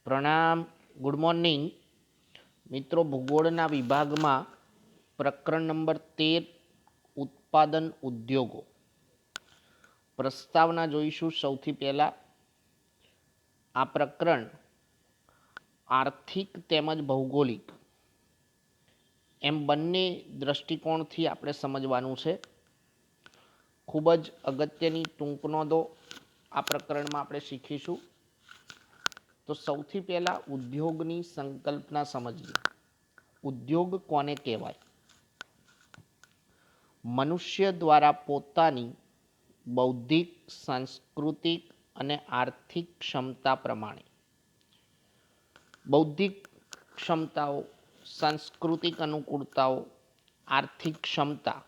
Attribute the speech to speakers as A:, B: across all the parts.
A: પ્રણામ. Good morning મિત્રો. ભૂગોળના વિભાગમાં પ્રકરણ નંબર 13 ઉત્પાદન ઉદ્યોગો પ્રસ્તાવના જોઈશું. સૌથી પહેલાં આ પ્રકરણ આર્થિક તેમજ ભૌગોલિક એમ બંને દૃષ્ટિકોણથી આપણે સમજવાનું છે. ખૂબ જ અગત્યની ટૂંક નોંધો આ પ્રકરણમાં આપણે શીખીશું. તો સૌથી પહેલાં ઉદ્યોગની સંકલ્પના સમજીએ. ઉદ્યોગ કોને કહેવાય? મનુષ્ય દ્વારા પોતાની બૌદ્ધિક, સાંસ્કૃતિક અને આર્થિક ક્ષમતા પ્રમાણે બૌદ્ધિક ક્ષમતાઓ, સાંસ્કૃતિક અનુકૂળતાઓ, આર્થિક ક્ષમતા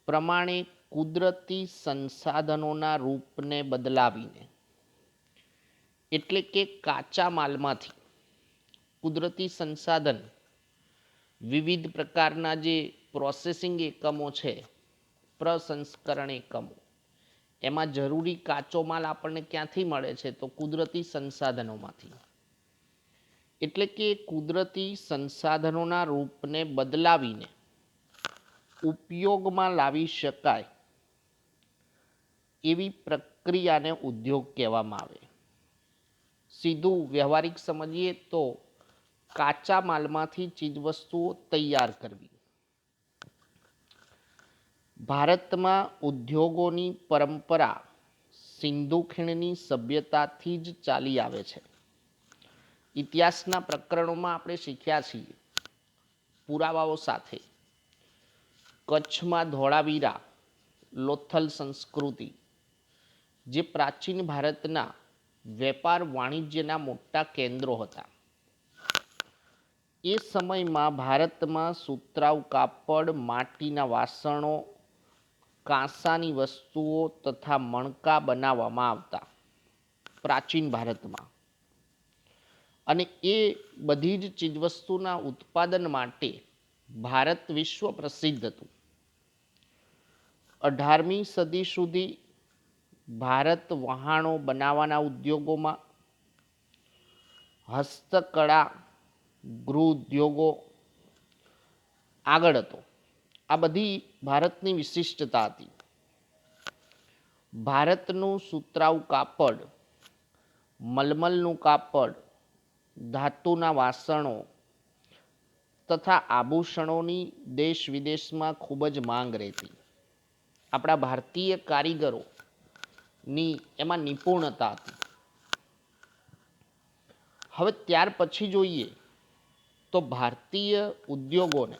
A: પ્રમાણે કુદરતી સંસાધનોના રૂપને બદલાવીને, એટલે કે કાચા માલમાંથી કુદરતી સંસાધન, વિવિધ પ્રકારના જે પ્રોસેસિંગ એકમો છે, પ્રસંસ્કરણ એકમો, એમાં જરૂરી કાચો માલ આપણને ક્યાંથી મળે છે? તો કુદરતી સંસાધનોમાંથી. એટલે કે કુદરતી સંસાધનોના રૂપને બદલાવીને ઉપયોગમાં લાવી શકાય એવી પ્રક્રિયાને ઉદ્યોગ કહેવામાં આવે. સીધું વ્યવહારિક સમજીએ તો કાચા માલમાંથી ચીજવસ્તુઓ તૈયાર કરવી. ભારતમાં ઉદ્યોગોની પરંપરા સિંધુ ખીણની સભ્યતાથી જ ચાલી આવે છે. ઇતિહાસના પ્રકરણોમાં આપણે શીખ્યા છીએ પુરાવાઓ સાથે. કચ્છમાં ધોળાવીરા, લોથલ સંસ્કૃતિ જે પ્રાચીન ભારતના વેપાર વાણિજ્યના મોટા કેન્દ્રો હતા. એ સમયમાં ભારતમાં સુતરાઉ કાપડ, માટીના વાસણો, કાંસાની વસ્તુઓ તથા મણકા બનાવવામાં આવતા પ્રાચીન ભારતમાં. અને એ બધી જ ચીજવસ્તુના ઉત્પાદન માટે ભારત વિશ્વ પ્રસિદ્ધ હતું. 18મી સદી સુધી ભારત વહાણો બનાવવાના ઉદ્યોગોમાં, હસ્તકળા, ગૃહ ઉદ્યોગો આગળ હતો. આ બધી ભારતની વિશિષ્ટતા હતી. ભારતનું સુતરાઉ કાપડ, મલમલનું કાપડ, ધાતુના વાસણો તથા આભૂષણોની દેશ વિદેશમાં ખૂબ જ માંગ રહેતી. આપણા ભારતીય કારીગરોની એમાં નિપુણતા હતી. હવે ત્યાર પછી જોઈએ તો ભારતીય ઉદ્યોગોને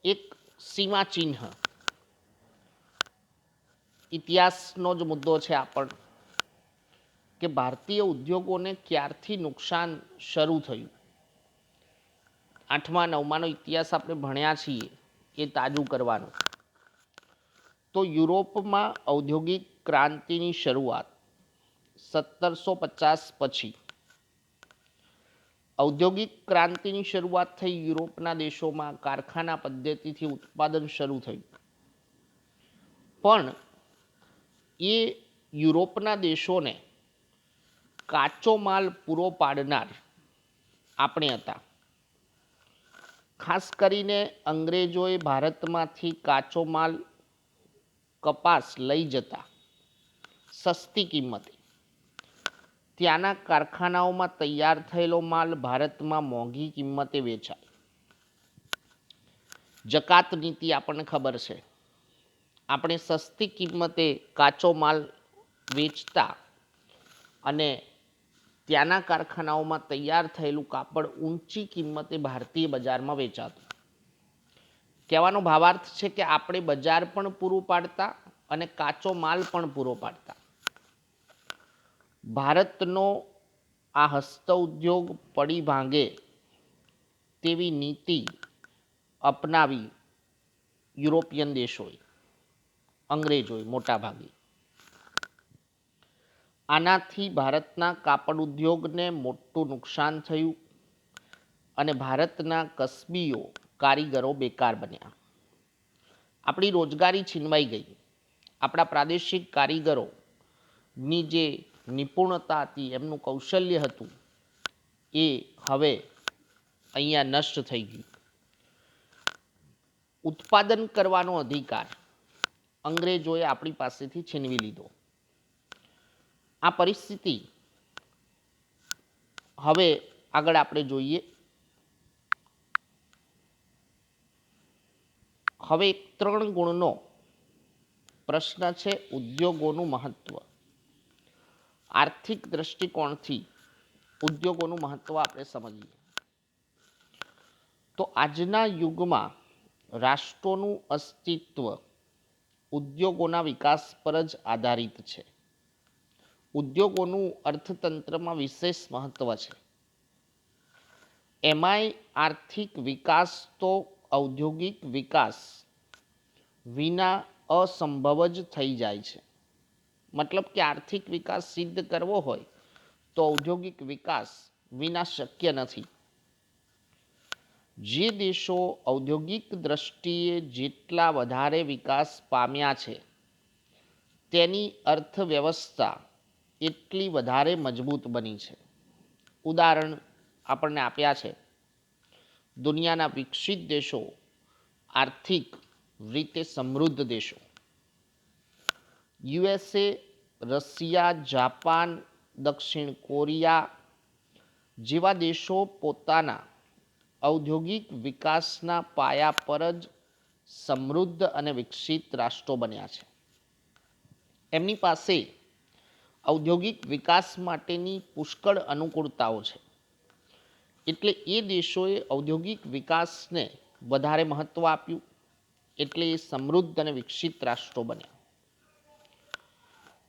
A: એક સીમાચિહ્ન, ઇતિહાસનો જ મુદ્દો છે આપણ કે ભારતીય ઉદ્યોગોને ક્યારથી નુકસાન શરૂ થયું. 8મા 9માનો ઇતિહાસ આપણે ભણ્યા છીએ, એ તાજું કરવાનું. તો યુરોપમાં ઔદ્યોગિક ક્રાંતિની શરૂઆત 1750 પછી. ઔદ્યોગિક ક્રાંતિની શરૂઆત થઈ યુરોપના દેશોમાં. કારખાના પદ્ધતિથી ઉત્પાદન શરૂ થયું. પણ એ યુરોપના દેશોને કાચો માલ પૂરો પાડનાર આપણે હતા. ખાસ કરીને અંગ્રેજોએ ભારતમાંથી કાચો માલ, કપાસ લઈ જતા સસ્તી કિંમતે. ત્યાંના કારખાનાઓમાં તૈયાર થયેલો માલ ભારતમાં મોંઘી કિંમતે વેચાય. જકાત નીતિ આપણને ખબર છે. આપણે સસ્તી કિંમતે કાચો માલ વેચતા અને ત્યાંના કારખાનાઓમાં તૈયાર થયેલું કાપડ ઊંચી કિંમતે ભારતીય બજારમાં વેચાતું. કહેવાનો ભાવાર્થ છે કે આપણે બજાર પણ પૂરું પાડતા અને કાચો માલ પણ પૂરો પાડતા. ભારતનો આ હસ્ત ઉદ્યોગ પડી ભાંગે તેવી નીતિ અપનાવી યુરોપિયન દેશોએ, અંગ્રેજોએ મોટા ભાગે. આનાથી ભારતના કાપડ ઉદ્યોગને મોટું નુકસાન થયું અને ભારતના કસબીઓ, કારીગરો બેકાર બન્યા. આપણી રોજગારી છીનવાઈ ગઈ. આપણા પ્રાદેશિક કારીગરોની જે નિપુણતા હતી, એમનું કૌશલ્ય હતું, એ હવે અહીંયા નષ્ટ થઈ ગયું. ઉત્પાદન કરવાનો અધિકાર અંગ્રેજોએ આપણી પાસેથી છીનવી લીધો. આ પરિસ્થિતિ હવે આગળ આપણે જોઈએ. હવે 3 ગુણનો પ્રશ્ન છે, ઉદ્યોગોનું મહત્વ. આર્થિક દ્રષ્ટિકોણથી ઉદ્યોગોનું મહત્વ આપણે સમજીએ તો આજના યુગમાં રાષ્ટ્રોનું અસ્તિત્વ ઉદ્યોગોના વિકાસ પર જ આધારિત છે. ઉદ્યોગોનું અર્થતંત્રમાં વિશેષ મહત્વ છે. એમાંય આર્થિક વિકાસ તો ઔદ્યોગિક વિકાસ વિના અસંભવ જ થઈ જાય છે. મતલબ કે આર્થિક વિકાસ સિદ્ધ કરવો હોય તો ઔદ્યોગિક વિકાસ વિના શક્ય નથી. જે દેશો ઔદ્યોગિક દ્રષ્ટિએ જેટલા વધારે વિકાસ પામ્યા છે તેની અર્થવ્યવસ્થા એટલી વધારે મજબૂત બની છે. ઉદાહરણ આપણને આપ્યા છે. દુનિયાના વિકસિત દેશો, આર્થિક રીતે સમૃદ્ધ દેશો. યુએસએ, રશિયા, જાપાન, દક્ષિણ કોરિયા જેવા દેશો પોતાના ઔદ્યોગિક વિકાસના પાયા પર જ સમૃદ્ધ અને વિકસિત રાષ્ટ્રો બન્યા છે. એમની પાસે ઔદ્યોગિક વિકાસ માટેની પુષ્કળ અનુકૂળતાઓ છે. એટલે એ દેશોએ ઔદ્યોગિક વિકાસને વધારે મહત્ત્વ આપ્યું, એટલે એ સમૃદ્ધ અને વિકસિત રાષ્ટ્રો બન્યા.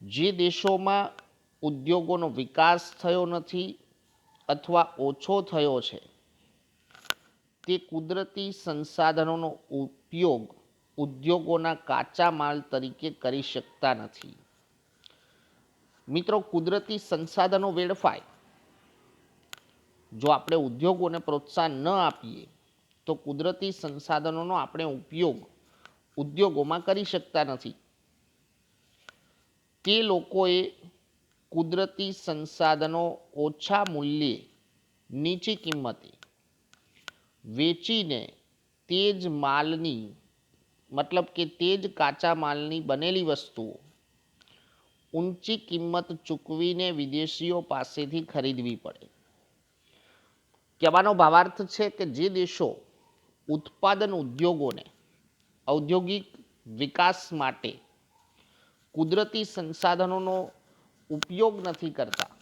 A: જે દેશોમાં ઉદ્યોગોનો વિકાસ થયો નથી અથવા ઓછો થયો છે તે કુદરતી સંસાધનોનો ઉપયોગ ઉદ્યોગોના કાચા માલ તરીકે કરી શકતા નથી. મિત્રો, કુદરતી સંસાધનો વેડફાય. જો આપણે ઉદ્યોગોને પ્રોત્સાહન ન આપીએ તો કુદરતી સંસાધનોનો આપણે ઉપયોગ ઉદ્યોગોમાં કરી શકતા નથી. તે લોકોએ કુદરતી સંસાધનો ઓછા મૂલ્યે, નીચી કિંમતે વેચીને તે જ માલની, મતલબ કે તે જ કાચા માલની બનેલી વસ્તુઓ ઊંચી કિંમત ચૂકવીને વિદેશીઓ પાસેથી ખરીદવી પડે. કહેવાનો ભાવાર્થ છે કે જે દેશો ઉત્પાદન ઉદ્યોગોને ઔદ્યોગિક વિકાસ માટે કુદરતી સંસાધનોનો ઉપયોગ નથી કરતા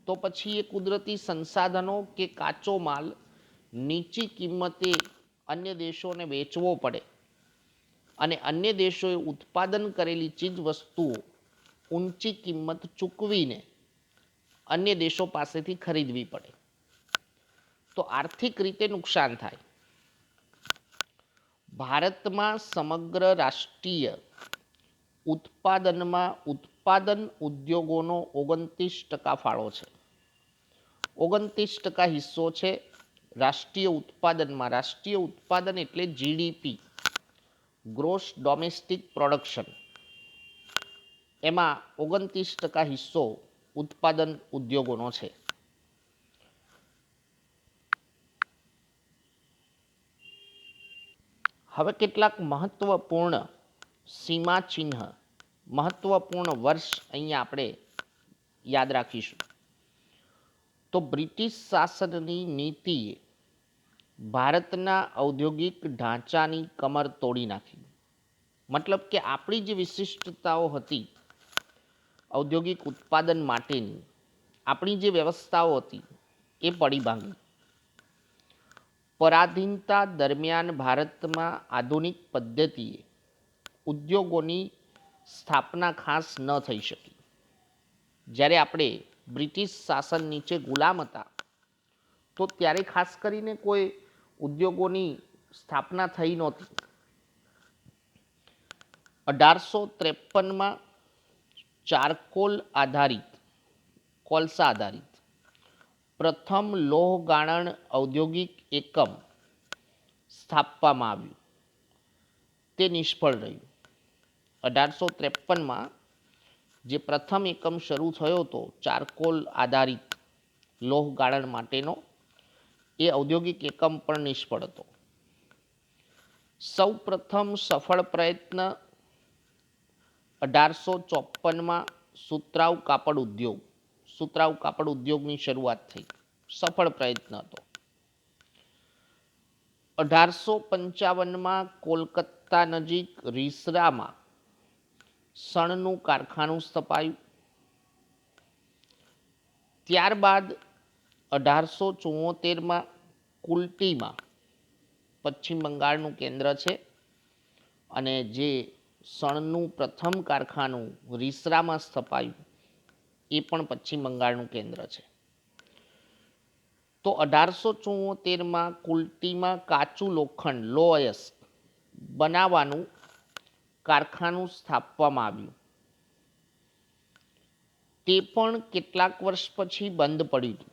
A: તો પછી એ કુદરતી સંસાધનો કે કાચો માલ નીચી કિંમતે અન્ય દેશોને વેચવો પડે અને અન્ય દેશોએ ઉત્પાદન કરેલી ચીજ વસ્તુઓ ઊંચી કિંમત ચૂકવીને અન્ય દેશો પાસેથી ખરીદવી પડે. તો આર્થિક રીતે નુકસાન થાય. ભારતમાં સમગ્ર રાષ્ટ્રીય ઉત્પાદનમાં ઉત્પાદન ઉદ્યોગોનો 29% ફાળો છે. 29% હિસ્સો છે રાષ્ટ્રીય ઉત્પાદનમાં. રાષ્ટ્રીય ઉત્પાદન એટલે જીડીપી, ગ્રોસ ડોમેસ્ટિક પ્રોડક્શન. એમાં 29% હિસ્સો ઉત્પાદન ઉદ્યોગોનો છે. હવે કેટલાક મહત્વપૂર્ણ સીમાચિહ્ન, મહત્વપૂર્ણ વર્ષ અહીંયા આપણે યાદ રાખીશું. તો બ્રિટિશ શાસનની નીતિએ ભારતના ઔદ્યોગિક ઢાંચાની કમર તોડી નાખી. મતલબ કે આપણી જે વિશિષ્ટતાઓ હતી ઔદ્યોગિક ઉત્પાદન માટેની, આપણી જે વ્યવસ્થાઓ હતી એ પડી ભાંગી. પરાધીનતા દરમિયાન ભારતમાં આધુનિક પદ્ધતિએ ઉદ્યોગોની સ્થાપના ખાસ ન થઈ શકી. જ્યારે આપણે બ્રિટિશ શાસન નીચે ગુલામ હતા તો ત્યારે ખાસ કરીને કોઈ ઉદ્યોગોની સ્થાપના થઈ નહોતી. 1853માં ચારકોલ આધારિત, કોલસા આધારિત પ્રથમ લોહ ગાળણ ઔદ્યોગિક એકમ સ્થાપવામાં આવ્યું. તે નિષ્ફળ રહ્યું. 1853માં જે પ્રથમ એકમ શરૂ થયો હતો ચારકોલ આધારિત લોહ ગાળણ માટેનો, એ ઔદ્યોગિક એકમ પણ નિષ્ફળ હતો. સૌ પ્રથમ સફળ પ્રયત્ન 1854માં સુતરાઉ કાપડ ઉદ્યોગની શરૂઆત થઈ. સફળ પ્રયત્ન હતો. 1855માં કોલકાતા નજીક રીસરામાં શણનું કારખાનું સ્થપાયું. ત્યારબાદ 1874માં કુલ્ટીમાં, પશ્ચિમ બંગાળનું કેન્દ્ર છે, અને જે શણનું પ્રથમ કારખાનું રીસરામાં સ્થપાયું એ પણ પશ્ચિમ બંગાળનું કેન્દ્ર છે. તો 1874માં કુલ્ટીમાં કાચું લોખંડ લોયસ બનાવવાનું કારખાનું સ્થાપવામાં આવ્યું. તે પણ કેટલાક વર્ષ પછી બંધ પડ્યું હતું.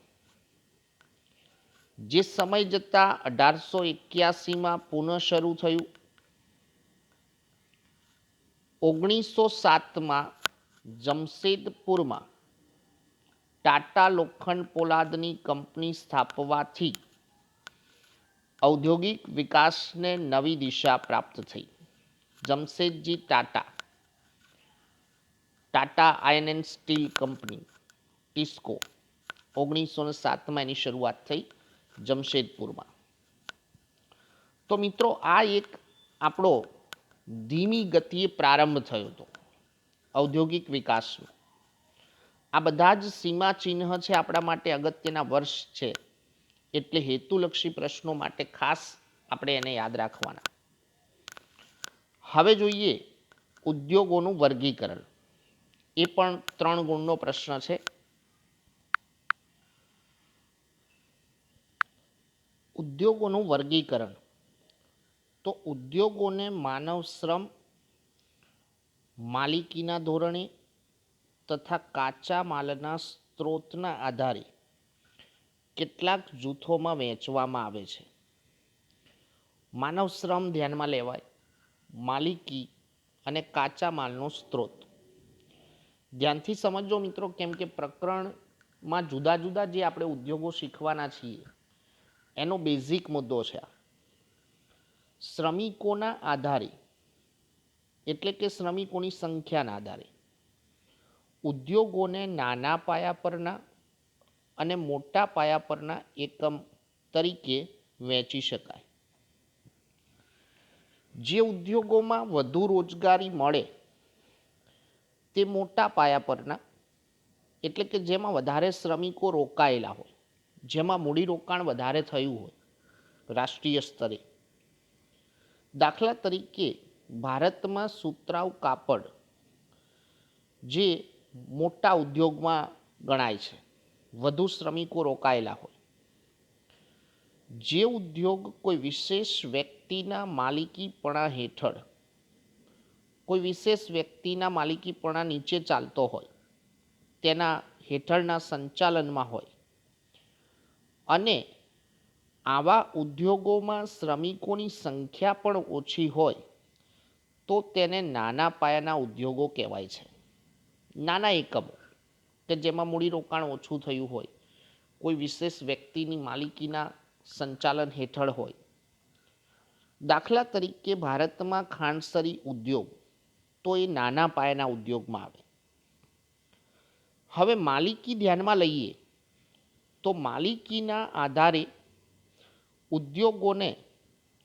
A: જે સમય જતાં 1881માં પુનઃ શરૂ થયું. 1907માં જમશેદપુરમાં ટાટા લોખંડ પોલાદની કંપની સ્થાપવાથી ઔદ્યોગિક વિકાસને નવી દિશા પ્રાપ્ત થઈ. Jamshedji Tata iron and steel company TISCO, 1907માં એની શરૂઆત થઈ જમશેદપુરમાં. તો મિત્રો, આ એક આપણો ધીમી ગતિએ પ્રારંભ થયો હતો ઔદ્યોગિક વિકાસનો. આ બધા જ સીમાચિહ્ન છે આપણા માટે અગત્યના વર્ષ છે, એટલે હેતુલક્ષી પ્રશ્નો માટે ખાસ આપણે એને યાદ રાખવાના. હવે જોઈએ ઉદ્યોગોનું વર્ગીકરણ. એ પણ 3 ગુણનો પ્રશ્ન છે. ઉદ્યોગોનું વર્ગીકરણ. તો ઉદ્યોગોને માનવ શ્રમ, માલિકીના ધોરણે તથા કાચા માલના સ્ત્રોતના આધારે કેટલાક જૂથોમાં વહેંચવામાં આવે છે. માનવ શ્રમ ધ્યાનમાં લેવાય, માલિકી અને કાચા માલનો સ્ત્રોત. ધ્યાનથી સમજો મિત્રો, કેમ કે પ્રકરણમાં જુદા જુદા જે આપણે ઉદ્યોગો શીખવાના છીએ એનો બેઝિક મુદ્દો છે. શ્રમિકોના આધારે, એટલે કે શ્રમિકોની સંખ્યાના આધારે ઉદ્યોગોને નાના પાયા પરના અને મોટા પાયા પરના એકમ તરીકે વહેંચી શકાય. જે ઉદ્યોગોમાં વધુ રોજગારી મળે તે મોટા પાયા પરના, એટલે કે જેમાં વધારે શ્રમિકો રોકાયેલા હોય, જેમાં મૂડીરોકાણ વધારે થયું હોય રાષ્ટ્રીય સ્તરે. દાખલા તરીકે ભારતમાં સુતરાઉ કાપડ જે મોટા ઉદ્યોગમાં ગણાય છે, વધુ શ્રમિકો રોકાયેલા હોય. જે ઉદ્યોગ કોઈ વિશેષ વ્યક્તિના માલિકીપણા હેઠળ, કોઈ વિશેષ વ્યક્તિના માલિકીપણા નીચે ચાલતો હોય, તેના હેઠળના સંચાલનમાં હોય, અને આવા ઉદ્યોગોમાં શ્રમિકોની સંખ્યા પણ ઓછી હોય, તો તેને નાના પાયાના ઉદ્યોગો કહેવાય છે. નાના એકમો કે જેમાં મૂડીરોકાણ ઓછું થયું હોય, કોઈ વિશેષ વ્યક્તિની માલિકીના સંચાલન હેઠળ હોય. દાખલા તરીકે ભારતમાં ખાંડસરી ઉદ્યોગ, તો એ નાના પાયાના ઉદ્યોગમાં આવે. હવે માલિકી ધ્યાનમાં લઈએ તો માલિકીના આધારે ઉદ્યોગોને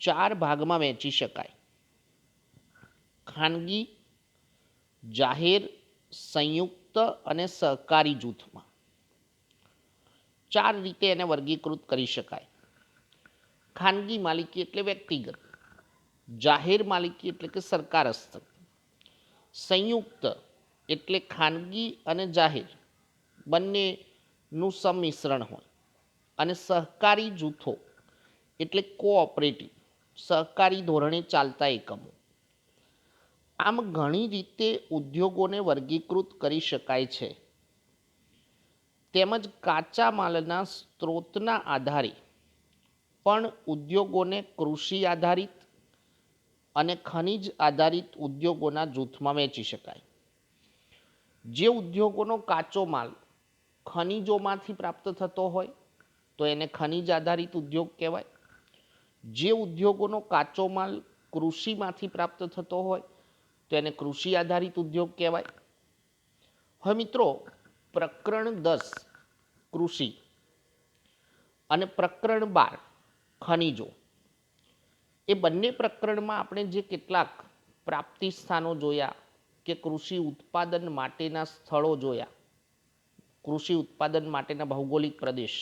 A: 4 ભાગમાં વહેંચી શકાય: ખાનગી, જાહેર, સંયુક્ત અને સહકારી જૂથમાં. 4 રીતે એને વર્ગીકૃત કરી શકાય. ખાનગી માલિકી એટલે વ્યક્તિગત, જાહેર માલિકી એટલે કે સરકાર હસ્તક, સંયુક્ત એટલે ખાનગી અને જાહેર બંનેનું સંમિશ્રણ હોય, અને સહકારી જૂથો એટલે કોઓપરેટિવ, સહકારી ધોરણે ચાલતા એકમો. આમ ઘણી રીતે ઉદ્યોગોને વર્ગીકૃત કરી શકાય છે. તેમજ કાચા માલના સ્ત્રોતના આધારે પણ ઉદ્યોગોને કૃષિ આધારિત અને ખનિજ આધારિત ઉદ્યોગોના જૂથમાં વહેંચી શકાય. જે ઉદ્યોગોનો કાચો માલ ખનિજોમાંથી પ્રાપ્ત થતો હોય તો એને ખનિજ આધારિત ઉદ્યોગ કહેવાય. જે ઉદ્યોગોનો કાચો માલ કૃષિમાંથી પ્રાપ્ત થતો હોય તો એને કૃષિ આધારિત ઉદ્યોગ કહેવાય. હવે મિત્રો, પ્રકરણ 10 કૃષિ અને પ્રકરણ 12 ખનિજો, એ બંને પ્રકરણમાં આપણે જે કેટલાક પ્રાપ્તિ સ્થાનો જોયા કે કૃષિ ઉત્પાદન માટેના સ્થળો જોયા, કૃષિ ઉત્પાદન માટેના ભૌગોલિક પ્રદેશ,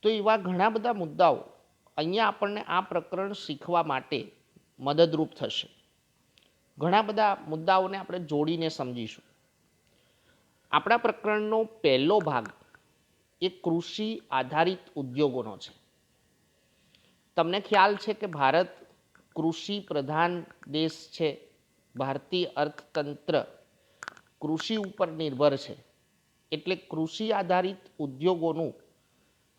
A: તો એવા ઘણા બધા મુદ્દાઓ અહીંયા આપણને આ પ્રકરણ શીખવા માટે મદદરૂપ થશે. ઘણા બધા મુદ્દાઓને આપણે જોડીને સમજીશું. આપણા પ્રકરણનો પહેલો ભાગ એ કૃષિ આધારિત ઉદ્યોગોનો છે. તમને ખ્યાલ છે કે ભારત કૃષિ પ્રધાન દેશ છે. ભારતીય અર્થતંત્ર કૃષિ ઉપર નિર્ભર છે. એટલે કૃષિ આધારિત ઉદ્યોગોનું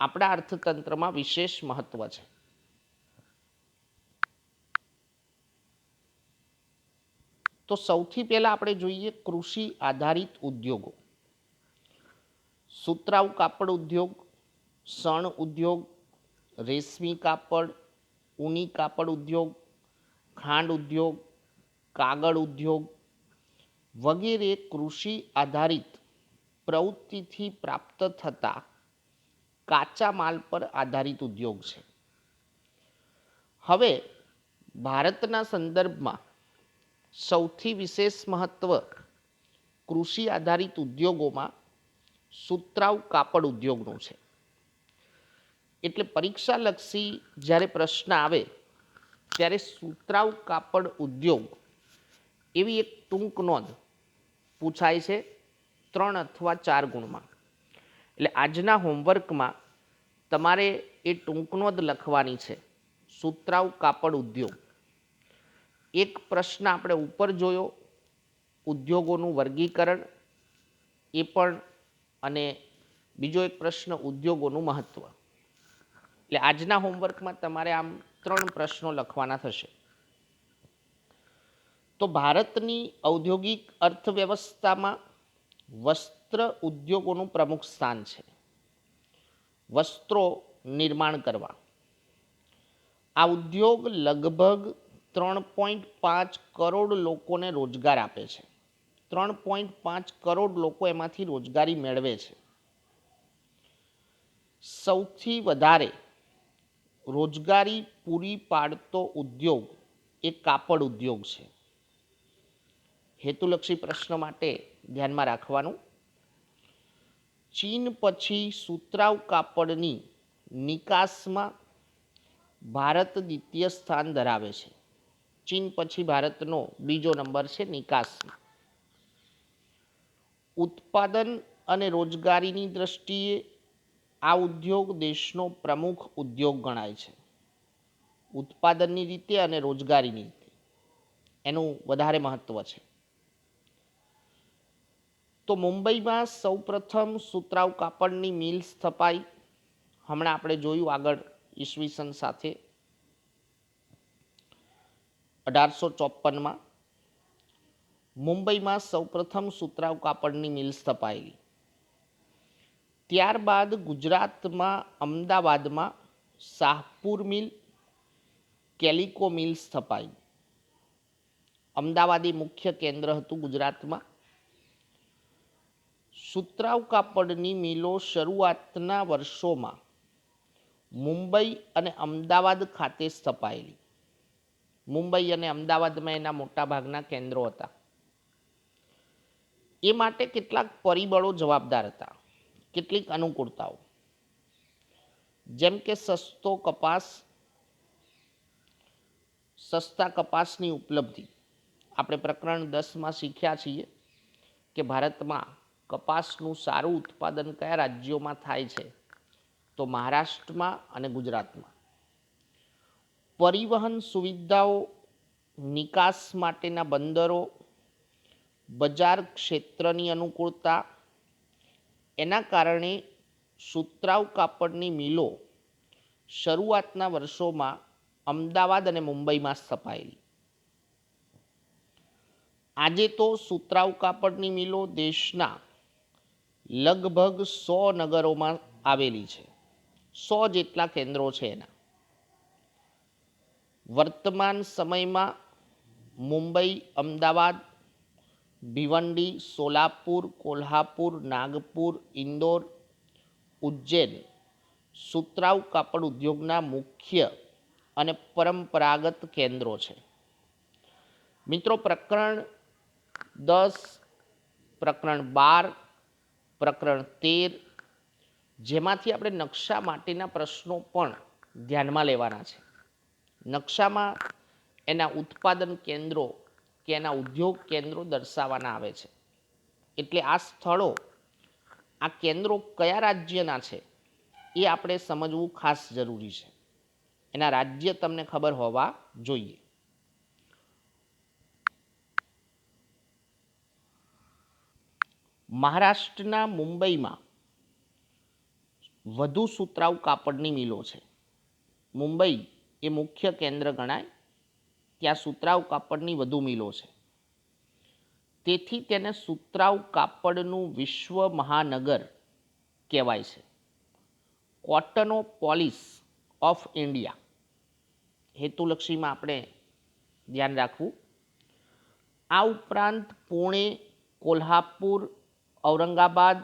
A: આપણા અર્થતંત્રમાં વિશેષ મહત્વ છે. તો સૌથી પહેલા આપણે જોઈએ કૃષિ આધારિત ઉદ્યોગો. સુતરાઉ કાપડ ઉદ્યોગ, શણ ઉદ્યોગ, રેશમી કાપડ, ઊની કાપડ ઉદ્યોગ, ખાંડ ઉદ્યોગ, કાગળ ઉદ્યોગ વગેરે કૃષિ આધારિત પ્રવૃત્તિથી પ્રાપ્ત થતા કાચા માલ પર આધારિત ઉદ્યોગ છે. હવે ભારતના સંદર્ભમાં સૌથી વિશેષ મહત્વ કૃષિ આધારિત ઉદ્યોગોમાં સુતરાઉ કાપડ ઉદ્યોગનું છે. એટલે પરીક્ષાલક્ષી જ્યારે પ્રશ્ન આવે ત્યારે સુતરાઉ કાપડ ઉદ્યોગ એવી એક ટૂંક નોંધ પૂછાય છે 3 અથવા 4 ગુણમાં. એટલે આજના હોમવર્કમાં તમારે એ ટૂંક નોંધ લખવાની છે, સુતરાઉ કાપડ ઉદ્યોગ. એક પ્રશ્ન આપણે ઉપર જોયો ઉદ્યોગોનું વર્ગીકરણ, એ પણ, અને બીજો એક પ્રશ્ન ઉદ્યોગોનું મહત્વ. એટલે આજના હોમવર્કમાં તમારે આમ 3 પ્રશ્નો લખવાના થશે. તો ભારતની ઔદ્યોગિક અર્થવ્યવસ્થામાં વસ્ત્ર ઉદ્યોગોનું પ્રમુખ સ્થાન છે. વસ્ત્રો નિર્માણ કરવા આ ઉદ્યોગ લગભગ 3.5 કરોડ લોકોને રોજગાર આપે છે. 3.5 કરોડ લોકો એમાંથી રોજગારી મેળવે છે. સૌથી વધારે રોજગારી પૂરી પાડતો ઉદ્યોગ એ કાપડ ઉદ્યોગ છે. હેતુલક્ષી પ્રશ્ન માટે ધ્યાનમાં રાખવાનું. ચીન પછી સુતરાઉ કાપડની નિકાસમાં ભારત દ્વિતીય સ્થાન ધરાવે છે. ચીન પછી ભારતનો બીજો નંબર છે નિકાસમાં. ઉત્પાદન અને રોજગારીની દ્રષ્ટિએ આ ઉદ્યોગ દેશનો પ્રમુખ ઉદ્યોગ ગણાય છે. ઉત્પાદનની રીતે અને રોજગારીની રીતે એનું વધારે મહત્વ છે. તો મુંબઈમાં સૌપ્રથમ સુતરાઉ કાપડની મિલ સ્થપાઈ. હમણાં આપણે જોયું આગળ ઈસવીસન સાથે 1854માં મુંબઈમાં સૌપ્રથમ સુતરાઉ કાપડની મિલ સ્થપાયેલી. ત્યારબાદ ગુજરાતમાં અમદાવાદમાં શાહપુર મિલ, કેલિકો મિલ સ્થપાઈ. અમદાવાદ એ મુખ્ય કેન્દ્ર હતું ગુજરાતમાં. સુતરાઉ કાપડની મિલો શરૂઆતના વર્ષોમાં મુંબઈ અને અમદાવાદ ખાતે સ્થપાયેલી. મુંબઈ અને અમદાવાદમાં એના મોટા ભાગના કેન્દ્રો હતા. એ માટે કેટલાક પરિબળો જવાબદાર હતા, કેટલીક અનુકૂળતાઓ, જેમ કે સસ્તા કપાસની ઉપલબ્ધિ. આપણે પ્રકરણ 10માં શીખ્યા છીએ કે ભારતમાં કપાસનું સારું ઉત્પાદન કયા રાજ્યોમાં થાય છે, તો મહારાષ્ટ્રમાં અને ગુજરાતમાં. પરિવહન સુવિધાઓ, નિકાસ માટેના બંદરો, બજાર ક્ષેત્રની અનુકૂળતા, એના કારણે સુતરાઉ કાપડની મિલો શરૂઆતના વર્ષોમાં અમદાવાદ અને મુંબઈમાં સ્થપાયેલી. આજે તો સુતરાઉ કાપડની મિલો દેશના લગભગ 100 નગરોમાં આવેલી છે. 100 જેટલા કેન્દ્રો છે એના. વર્તમાન સમયમાં મુંબઈ, અમદાવાદ, ભિવંડી, સોલાપુર, કોલ્હાપુર, નાગપુર, ઇન્દોર, ઉજ્જૈન સુતરાઉ કાપડ ઉદ્યોગના મુખ્ય અને પરંપરાગત કેન્દ્રો છે. મિત્રો, પ્રકરણ 10, પ્રકરણ 12, પ્રકરણ 13 જેમાંથી આપણે નકશા માટેના પ્રશ્નો પણ ધ્યાનમાં લેવાના છે. નકશામાં એના ઉત્પાદન કેન્દ્રો કે એના ઉદ્યોગ કેન્દ્રો દર્શાવવાના આવે છે. એટલે આ સ્થળો, આ કેન્દ્રો કયા રાજ્યના છે એ આપણે સમજવું ખાસ જરૂરી છે. એના રાજ્ય તમને ખબર હોવા જોઈએ. મહારાષ્ટ્રના મુંબઈમાં વધુ સુતરાઉ કાપડની મિલો છે. મુંબઈ એ મુખ્ય કેન્દ્ર ગણાય. ત્યાં સુતરાઉ કાપડની વધુ મિલો છે. તેથી તેને સુતરાઉ કાપડનું વિશ્વ મહાનગર કહેવાય છે. કોટનોપોલિસ ઓફ ઇન્ડિયા. હેતુલક્ષીમાં આપણે ધ્યાન રાખવું. આ ઉપરાંત પુણે, કોલ્હાપુર, ઔરંગાબાદ,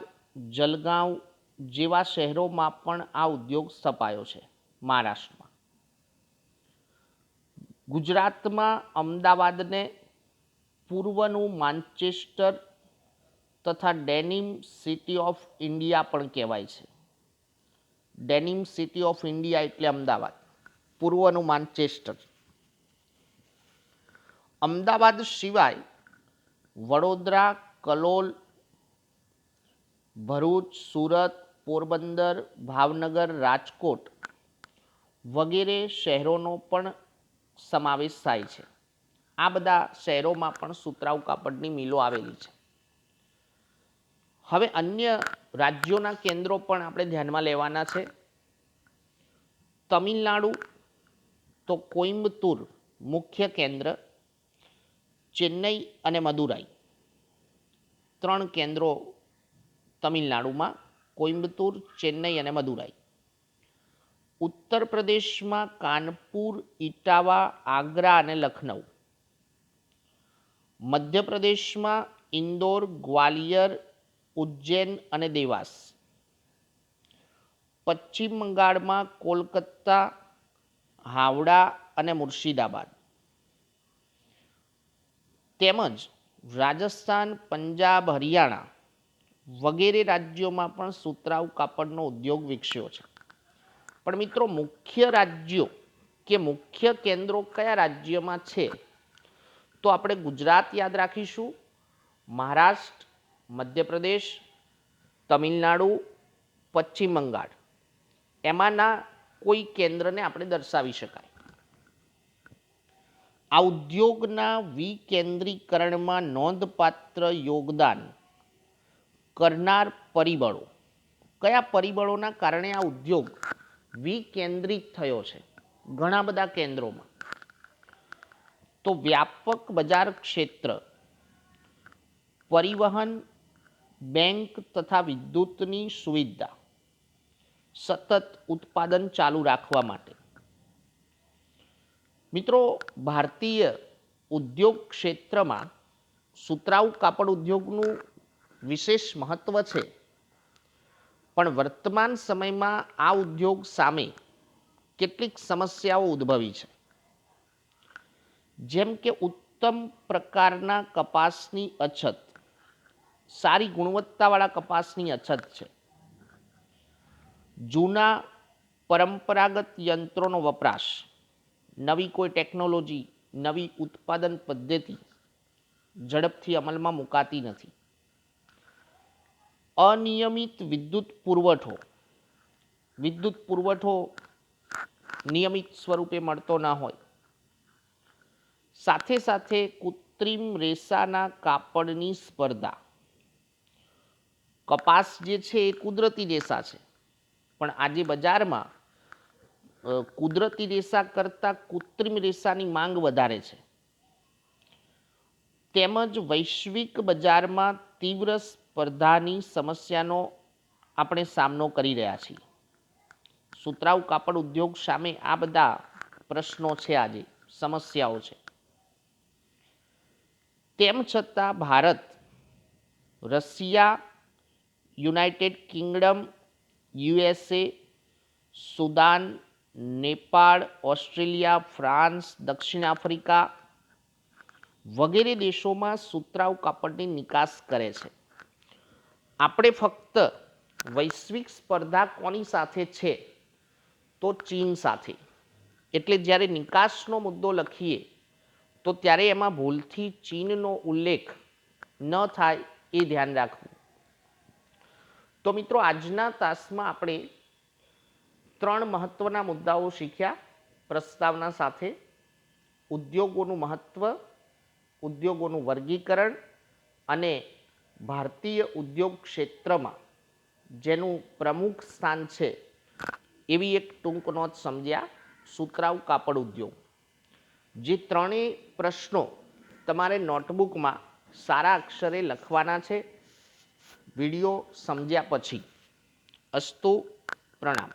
A: જલગાંવ જેવા શહેરોમાં પણ આ ઉદ્યોગ સ્થપાયો છે. મહારાષ્ટ્રમાં. ગુજરાતમાં અમદાવાદને પૂર્વનું માન્ચેસ્ટર તથા ડેનિમ સિટી ઓફ ઇન્ડિયા પણ કહેવાય છે. ડેનિમ સિટી ઓફ ઇન્ડિયા એટલે અમદાવાદ, પૂર્વનું માન્ચેસ્ટર. અમદાવાદ સિવાય વડોદરા, કલોલ, ભરૂચ, સુરત, પોરબંદર, ભાવનગર, રાજકોટ વગેરે શહેરોનો પણ સમાવેશ થાય છે. આ બધા શહેરોમાં પણ સુતરાઉ કાપડની મિલો આવેલી છે. હવે અન્ય રાજ્યોના કેન્દ્રો પણ આપણે ધ્યાનમાં લેવાના છે. તમિલનાડુ તો કોઇમ્બતુર મુખ્ય કેન્દ્ર, ચેન્નઈ અને મદુરાઈ 3 કેન્દ્રો તમિલનાડુમાં, કોઇમ્બતુર, ચેન્નઈ અને મદુરાઈ. ઉત્તર પ્રદેશમાં કાનપુર, ઇટાવા, આગ્રા અને લખનઉ. મધ્યપ્રદેશમાં ઇન્દોર, ગ્વાલિયર, ઉજ્જૈન અને દેવાસ. પશ્ચિમ બંગાળમાં કોલકાતા, હાવડા અને મુર્શિદાબાદ. તેમજ રાજસ્થાન, પંજાબ, હરિયાણા વગેરે રાજ્યોમાં પણ સુતરાઉ કાપડનો ઉદ્યોગ વિકસ્યો છે. પણ મિત્રો, મુખ્ય રાજ્યો કે મુખ્ય કેન્દ્રો કયા રાજ્યમાં છે? તો આપણે ગુજરાત યાદ રાખીશું, મહારાષ્ટ્ર, મધ્યપ્રદેશ, તમિલનાડુ, પશ્ચિમ બંગાળ એમાંના કોઈ કેન્દ્રને આપણે દર્શાવી શકાય. આ ઉદ્યોગના વિકેન્દ્રીકરણમાં નોંધપાત્ર યોગદાન કરનાર પરિબળો. કયા પરિબળોના કારણે આ ઉદ્યોગ વિકેન્દ્રિત થયો છે ઘણા બધા કેન્દ્રોમાં? તો વ્યાપક બજાર ક્ષેત્ર, પરિવહન, બેંક તથા વિદ્યુતની સુવિધા, સતત ઉત્પાદન ચાલુ રાખવા માટે. મિત્રો, ભારતીય ઉદ્યોગ ક્ષેત્રમાં સુતરાઉ કાપડ ઉદ્યોગનું વિશેષ મહત્વ છે. પણ વર્તમાન સમયમાં આ ઉદ્યોગ સામે કેટલીક સમસ્યાઓ ઉદ્ભવી છે. જેમ કે ઉત્તમ પ્રકારના કપાસની અછત, સારી ગુણવત્તાવાળા કપાસની અછત છે. જૂના પરંપરાગત યંત્રોનો વપરાશ, નવી કોઈ ટેકનોલોજી, નવી ઉત્પાદન પદ્ધતિ ઝડપથી અમલમાં મુકાતી નથી. અનિયમિત વિદ્યુત પુરવઠો નિયમિત સ્વરૂપે મળતો ન હોય. સાથે સાથે કૃત્રિમ રેસાના કાપડની સ્પર્ધા. કપાસ જે છે એ કુદરતી રેસા છે, પણ આજે બજારમાં કુદરતી રેસા કરતાં કૃત્રિમ રેસાની માંગ વધારે છે. તેમજ વૈશ્વિક બજારમાં તીવ્ર સ્પર્ધાની સમસ્યાનો આપણે સામનો કરી રહ્યા છીએ. સુતરાઉ કાપડ ઉદ્યોગ સામે આ બધા પ્રશ્નો છે, આજે સમસ્યાઓ છે. તેમ છતાં Bharat, Russia, United Kingdom, USA, Sudan, Nepal, Australia, France, દક્ષિણ આફ્રિકા વગેરે દેશોમાં સુતરાઉ કાપડની નિકાસ કરે છે. આપણે ફક્ત વૈશ્વિક સ્પર્ધા કોની સાથે છે? તો ચીન સાથે. એટલે જ્યારે નિકાસનો મુદ્દો લખીએ તો ત્યારે એમાં ભૂલથી ચીનનો ઉલ્લેખ ન થાય એ ધ્યાન રાખવું. તો મિત્રો, આજના તાસમાં આપણે 3 મહત્વના મુદ્દાઓ શીખ્યા પ્રસ્તાવના સાથે: ઉદ્યોગોનું મહત્વ, ઉદ્યોગોનું વર્ગીકરણ અને ભારતીય ઉદ્યોગ ક્ષેત્રમાં જેનું પ્રમુખ સ્થાન છે એવી એક ટૂંક નોંધ સમજ્યા, સુતરાઉ કાપડ ઉદ્યોગ. જે ત્રણેય પ્રશ્નો તમારે નોટબુકમાં સારા અક્ષરે લખવાના છે વિડીયો સમજ્યા પછી. અસ્તુ, પ્રણામ.